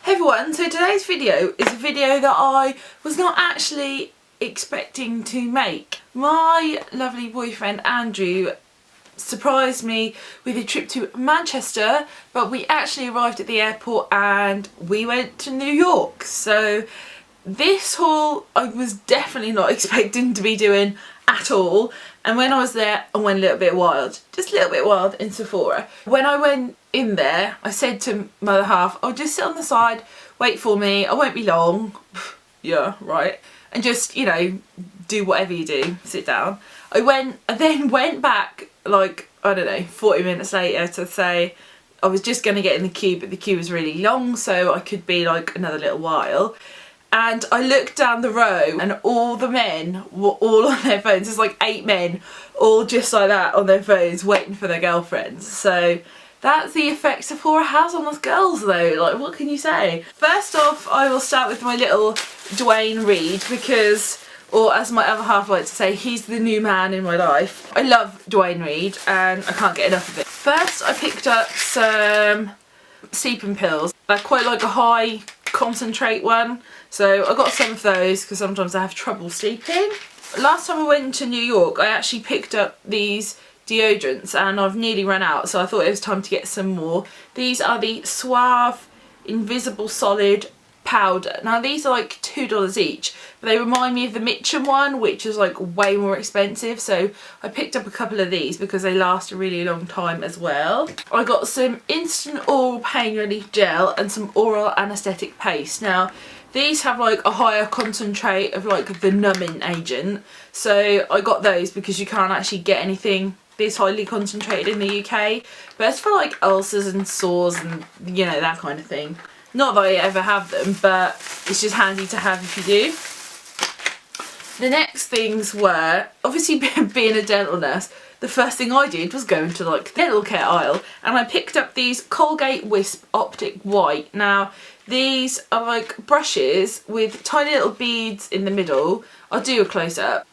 Hey everyone, so today's video is a video that I was not actually expecting to make. My lovely boyfriend Andrew surprised me with a trip to Manchester, but we actually arrived at the airport and we went to New York. So this haul I was definitely not expecting to be doing at all, and when I was there I went a little bit wild, just a little bit wild in Sephora. When I went in there I said to my other half, "I'll just sit on the side, wait for me, I won't be long." Yeah, right. And just, you know, do whatever you do, sit down. I then went back like, I don't know, 40 minutes later to say I was just going to get in the queue, but the queue was really long, so I could be like another little while. And I looked down the row and all the men were all on their phones. There's like 8 men all just like that on their phones waiting for their girlfriends. So that's the effect Sephora has on us girls though, like what can you say? First off, I will start with my little Duane Reade because, or as my other half likes to say, he's the new man in my life. I love Duane Reade and I can't get enough of it. First I picked up some sleeping pills. They're quite like a high concentrate one, so I got some of those because sometimes I have trouble sleeping. Last time I went to New York I actually picked up these deodorants and I've nearly run out, so I thought it was time to get some more. These are the Suave Invisible Solid Powder. Now these are like $2 each, but they remind me of the Mitchum one, which is like way more expensive, so I picked up a couple of these because they last a really long time as well. I got some instant oral pain relief gel and some oral anaesthetic paste. Now these have like a higher concentrate of like the numbing agent, so I got those because you can't actually get anything this highly concentrated in the UK, but it's for like ulcers and sores and, you know, that kind of thing. Not that I ever have them, but it's just handy to have if you do. The next things were, obviously being a dental nurse, the first thing I did was go into like the dental care aisle and I picked up these Colgate Wisps Optic White. Now these are like brushes with tiny little beads in the middle. I'll do a close up.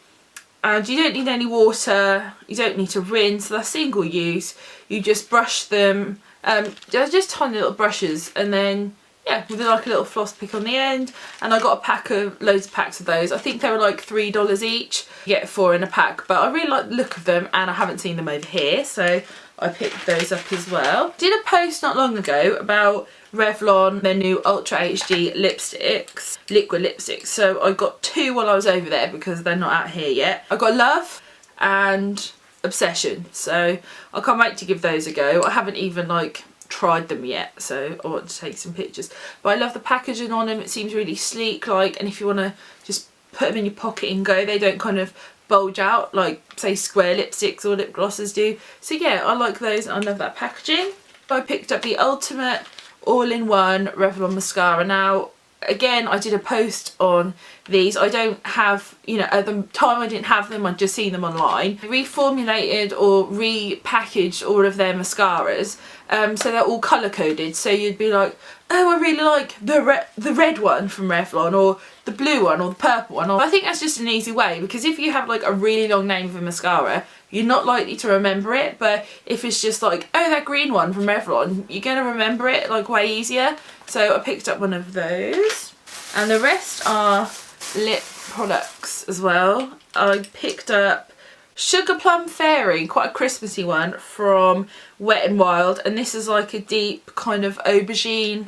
And you don't need any water, you don't need to rinse, they're single use. You just brush them, they're just tiny little brushes, and then yeah, with like a little floss pick on the end. And I got a pack of, loads of packs of those. I think they were like $3 each. You get 4 in a pack, but I really like the look of them and I haven't seen them over here, so I picked those up as well. Did a post not long ago about Revlon, their new Ultra HD lipsticks, liquid lipsticks. So I got 2 while I was over there because they're not out here yet. I got Love and Obsession, so I can't wait to give those a go. I haven't even like tried them yet, so I want to take some pictures. But I love the packaging on them, it seems really sleek, like, and if you want to just put them in your pocket and go, they don't kind of bulge out like say square lipsticks or lip glosses do. So yeah, I like those and I love that packaging. I picked up the Ultimate all-in-one Revlon mascara. Now again, I did a post on these. I don't have, you know, at the time I didn't have them, I'd just seen them online. Reformulated or repackaged all of their mascaras, so they're all colour coded, so you'd be like, oh, I really like the red one from Revlon, or the blue one, or the purple one. I think that's just an easy way, because if you have like a really long name of a mascara, you're not likely to remember it, but if it's just like, oh, that green one from Revlon, you're going to remember it like way easier. So I picked up one of those, and the rest are lip products as well. I picked up Sugar Plum Fairy, quite a Christmassy one from Wet n Wild, and this is like a deep kind of aubergine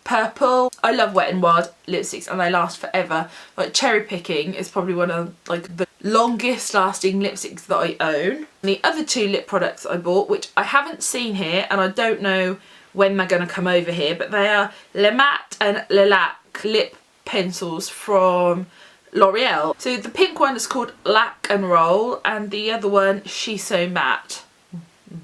purple. I love Wet n Wild lipsticks and they last forever. Like Cherry Picking is probably one of like the longest lasting lipsticks that I own. And the other 2 lip products I bought, which I haven't seen here and I don't know when they're going to come over here, but they are Le Mat and Le Lac lip pencils from L'Oreal. So the pink one is called Lack and Roll and the other one She's So Matte.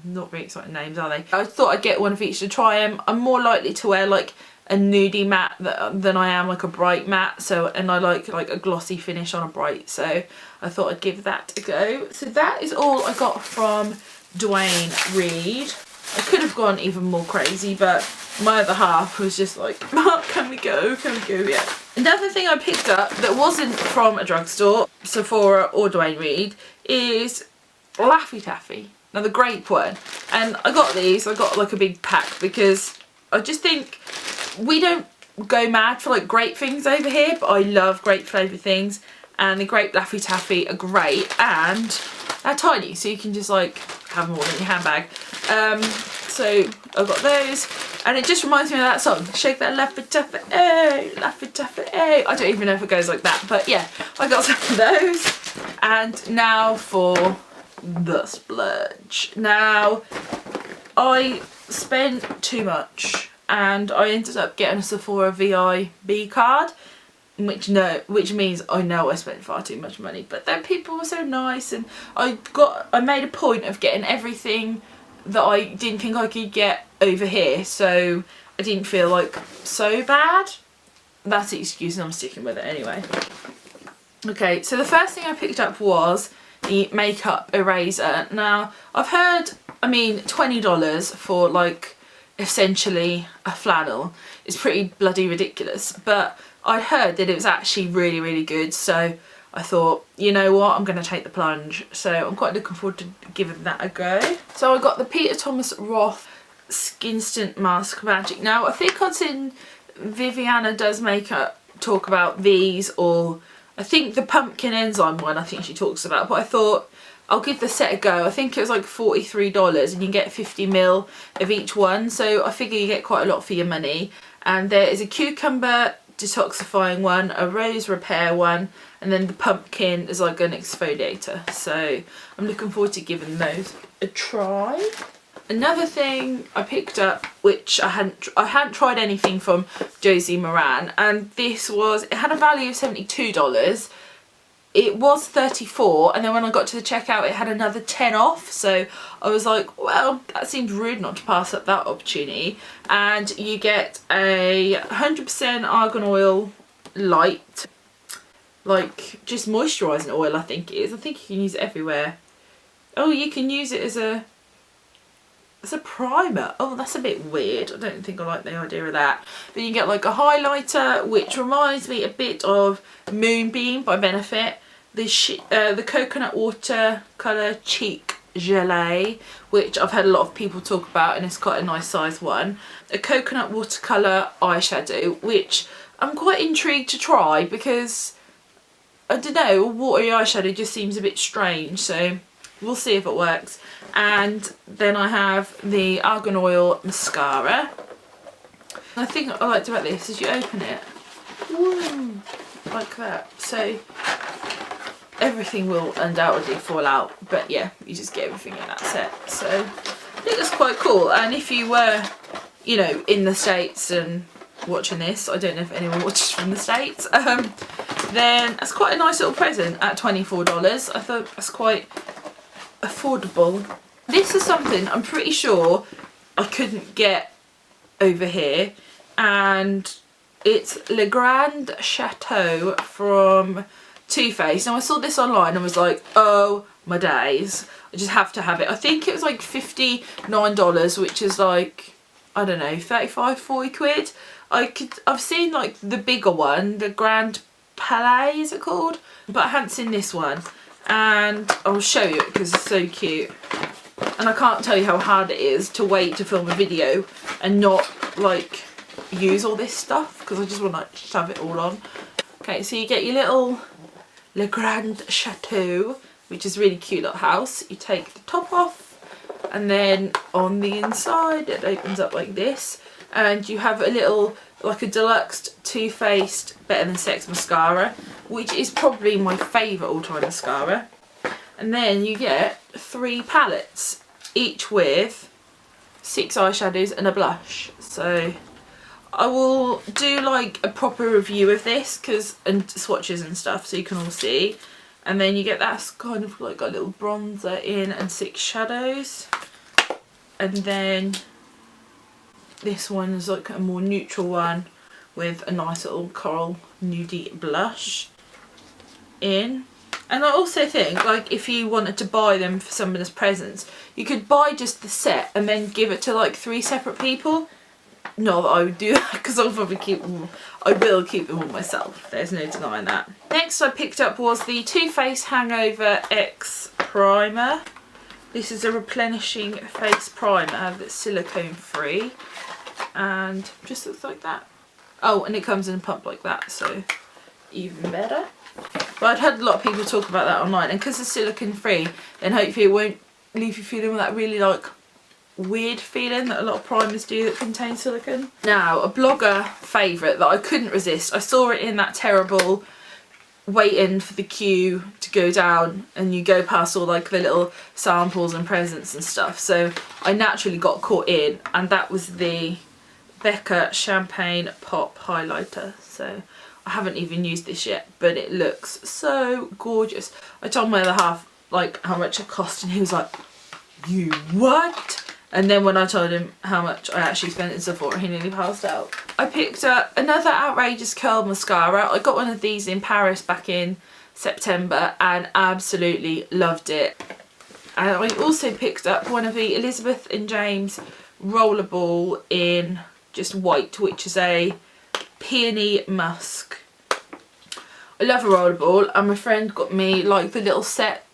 Not very exciting names, are they? I thought I'd get one of each to try them. I'm more likely to wear like a nudie matte than I am like a bright matte, so, and I like a glossy finish on a bright, so I thought I'd give that a go. So that is all I got from Duane Reade. I could have gone even more crazy, but my other half was just like, Mark, can we go? Can we go yet? Another thing I picked up that wasn't from a drugstore, Sephora or Duane Reade, is Laffy Taffy. Now the grape one. And I got these, I got like a big pack because I just think we don't go mad for like grape things over here, but I love grape flavoured things, and the grape Laffy Taffy are great, and they're tiny, so you can just like have them all in your handbag. So I've got those, and it just reminds me of that song, shake that Laffy Taffy, hey, Laffy Taffy, hey. I don't even know if it goes like that, but yeah, I got some of those. And now for the splurge. Now, I spent too much, and I ended up getting a Sephora VIB card, which means I know I spent far too much money, but then people were so nice, and I made a point of getting everything that I didn't think I could get over here, so I didn't feel like so bad. That's the excuse, and I'm sticking with it anyway. Okay, so the first thing I picked up was the makeup eraser. Now, I've heard, I mean, $20 for like essentially a flannel is pretty bloody ridiculous, but I'd heard that it was actually really, really good, so I thought, you know what, I'm going to take the plunge. So I'm quite looking forward to giving that a go. So I got the Peter Thomas Roth Skinstant Mask Magic. Now, I think I've seen Viviana Does Makeup talk about these, or I think the pumpkin enzyme one I think she talks about, but I thought I'll give the set a go. I think it was like $43 and you get 50ml of each one, so I figure you get quite a lot for your money. And there is a cucumber detoxifying one, a rose repair one, and then the pumpkin is like an exfoliator. So I'm looking forward to giving those a try. Another thing I picked up, which I hadn't tried anything from Josie Maran, and this was, it had a value of $72. It was $34, and then when I got to the checkout it had another 10 off, so I was like, well, that seems rude not to pass up that opportunity. And you get a 100% argan oil light, like just moisturising oil I think it is. I think you can use it everywhere. Oh, you can use it as a primer. Oh, that's a bit weird. I don't think I like the idea of that. Then you get like a highlighter, which reminds me a bit of Moonbeam by Benefit. The coconut watercolour cheek gelée, which I've had a lot of people talk about, and it's quite a nice size one. A coconut watercolour eyeshadow, which I'm quite intrigued to try because, I don't know, watery eyeshadow just seems a bit strange, so we'll see if it works. And then I have the Argan Oil mascara. I think what I liked about this is you open it, woo, like that. So everything will undoubtedly fall out, but yeah, you just get everything in that set. So I think that's quite cool. And if you were, you know, in the States and watching this, I don't know if anyone watches from the States, then that's quite a nice little present at $24. I thought that's quite affordable. This is something I'm pretty sure I couldn't get over here, and it's Le Grand Chateau from Too Faced. Now I saw this online and was like, oh my days, I just have to have it. I think it was like $59, which is like, I don't know, 35-40 quid. I've seen like the bigger one, the Grand Palais is it called, but I hadn't seen this one, and I'll show you it because it's so cute. And I can't tell you how hard it is to wait to film a video and not like use all this stuff, because I just want to like shove it all on. Okay, so you get your little Le Grand Chateau, which is a really cute little house. You take the top off, and then on the inside it opens up like this, and you have a little, like a deluxe Too Faced Better Than Sex mascara, which is probably my favourite all-time mascara. And then you get 3 palettes, each with 6 eyeshadows and a blush. So I will do like a proper review of this, and swatches and stuff, so you can all see. And then you get that kind of like a little bronzer in and 6 shadows. And then this one is like a more neutral one with a nice little coral nudie blush in. And I also think, like, if you wanted to buy them for someone as presents, you could buy just the set and then give it to like 3 separate people. Not that I would do that, because I'll probably keep them, I will keep them all myself, there's no denying that. Next I picked up was the Too Faced Hangover X Primer. This is a replenishing face primer that's silicone free, and just looks like that. Oh, and it comes in a pump like that, so even better. But I'd heard a lot of people talk about that online, and because it's silicone free, then hopefully it won't leave you feeling with that really like weird feeling that a lot of primers do that contain silicone. Now, a blogger favourite that I couldn't resist. I saw it in that terrible waiting for the queue to go down, and you go past all like the little samples and presents and stuff. So I naturally got caught in, and that was the Becca Champagne Pop Highlighter. So I haven't even used this yet, but it looks so gorgeous. I told my other half like how much it cost, and he was like, "You what?" And then when I told him how much I actually spent in Sephora, he nearly passed out. I picked up another outrageous curl mascara. I got one of these in Paris back in September and absolutely loved it. And I also picked up one of the Elizabeth and James Rollerball in just white, which is a peony musk. I love a rollerball, and my friend got me like the little set,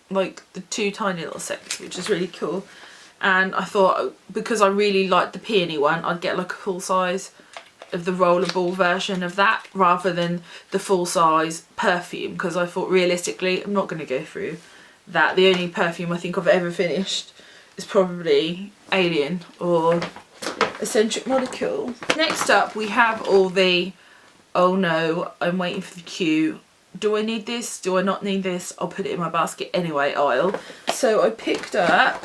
like the 2 tiny little sets, which is really cool. And I thought, because I really liked the peony one, I'd get like a full size of the rollerball version of that rather than the full size perfume, because I thought realistically I'm not going to go through that. The only perfume I think I've ever finished is probably Alien or Eccentric Molecule. Next up we have all the, oh no, I'm waiting for the queue, do I need this, do I not need this, I'll put it in my basket anyway aisle. So I picked up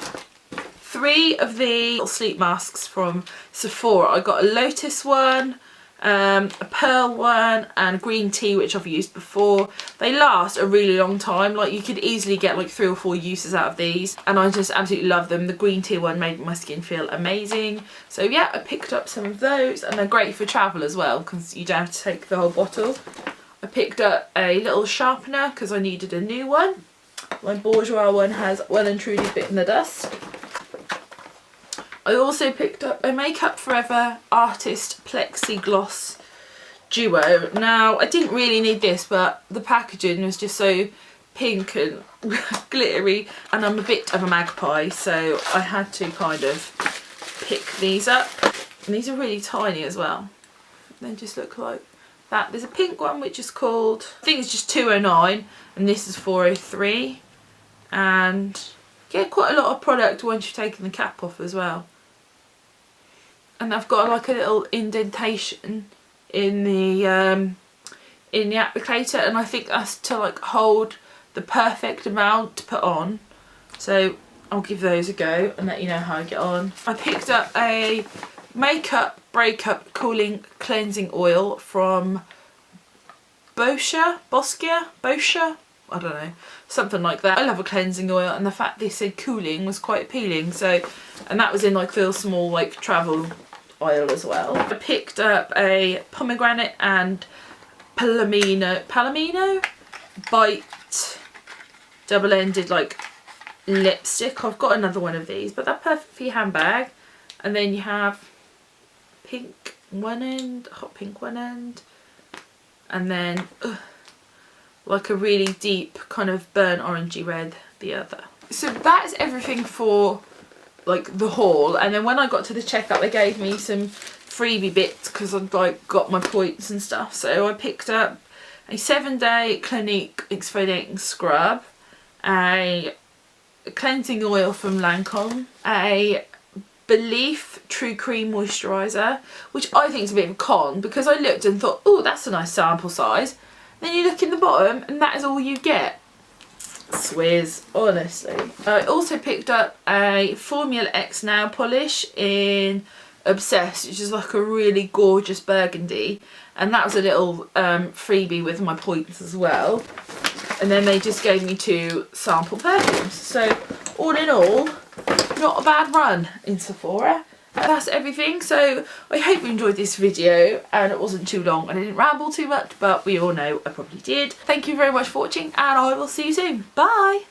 3 of the little sleep masks from Sephora. I got a lotus one, a pearl one, and green tea, which I've used before. They last a really long time. Like, you could easily get like 3 or 4 uses out of these, and I just absolutely love them. The green tea one made my skin feel amazing. So yeah, I picked up some of those, and they're great for travel as well because you don't have to take the whole bottle. I picked up a little sharpener because I needed a new one. My Bourjois one has well and truly bitten the dust. I also picked up a Makeup Forever Artist Plexi Gloss Duo. Now, I didn't really need this, but the packaging was just so pink and glittery, and I'm a bit of a magpie, so I had to kind of pick these up. And these are really tiny as well. They just look like that. There's a pink one which is called, I think it's just 209, and this is 403. And get quite a lot of product once you've taken the cap off as well. And I've got like a little indentation in the applicator, and I think that's to like hold the perfect amount to put on. So I'll give those a go and let you know how I get on. I picked up a Makeup Breakup Cooling Cleansing Oil from Boscia, I don't know, something like that. I love a cleansing oil, and the fact they said cooling was quite appealing. So, and that was in like the small like travel aisle as well. I picked up a pomegranate and palomino bite double-ended like lipstick. I've got another one of these, but they're perfect for your handbag. And then you have pink one end, hot pink one end, and then like a really deep kind of burnt orangey red the other. So that is everything for like the haul. And then when I got to the checkout, they gave me some freebie bits because I'd like got my points and stuff. So I picked up a 7-day Clinique exfoliating scrub, a cleansing oil from Lancome, a Belief True Cream moisturiser, which I think is a bit of a con because I looked and thought, oh, that's a nice sample size. Then you look in the bottom and that is all you get. Swizz, honestly. I also picked up a Formula X nail polish in Obsessed, which is like a really gorgeous burgundy, and that was a little freebie with my points as well. And then they just gave me 2 sample perfumes. So all in all, not a bad run in Sephora. And that's everything. So I hope you enjoyed this video and it wasn't too long and I didn't ramble too much, but we all know I probably did. Thank you very much for watching, and I will see you soon. Bye.